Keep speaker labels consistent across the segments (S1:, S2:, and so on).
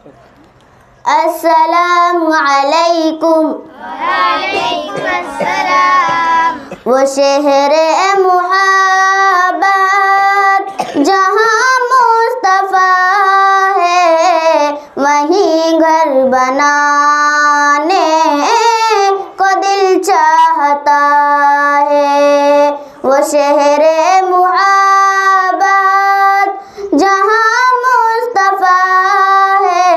S1: السلام علیکم.
S2: وعلیکم السلام.
S1: وہ شہر محبت جہاں مصطفیٰ ہے وہیں گھر بنانے کو دل چاہتا ہے. وہ شہر محبت جہاں مصطفیٰ ہے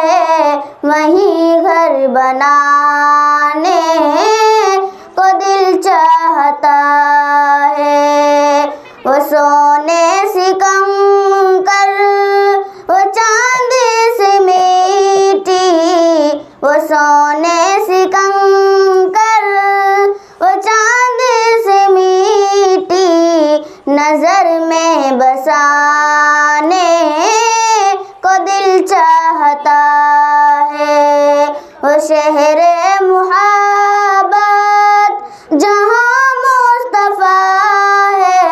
S1: وہیں گھر بنانے کو دل چاہتا ہے. وہ سونے سے کنکر وہ چاندی سے میٹی، وہ سونے سے کنکر وہ چاندی سے میٹی نظر میں بسانے کو دل چاہتا ہے. وہ شہر محبت جہاں مصطفیٰ ہے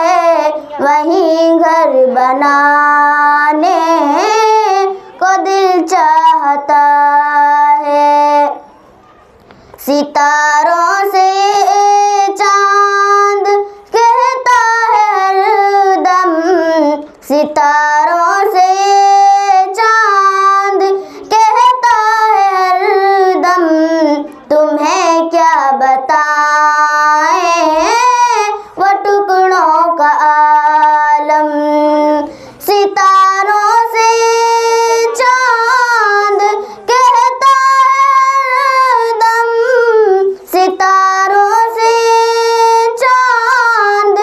S1: وہیں گھر بنانے کو دل چاہتا ہے. ستاروں سے چاند کہتا ہے ہر دم، ستاروں سے چاند کہتا ہے ہر دم تمہیں کیا بتائیں وہ ٹکڑوں کا عالم. ستاروں سے چاند کہتا ہے ہر دم، ستاروں سے چاند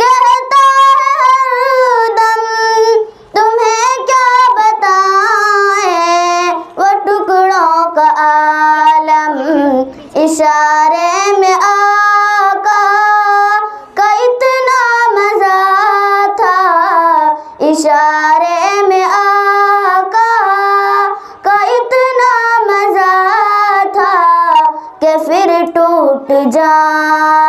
S1: کہتا ہے ہر دم تمہیں کیا بتائیں وہ ٹکڑوں کا عالم. اشارے میں آقا کا اتنا مزہ تھا، اشارے میں آقا کا اتنا مزہ تھا کہ پھر ٹوٹ جائے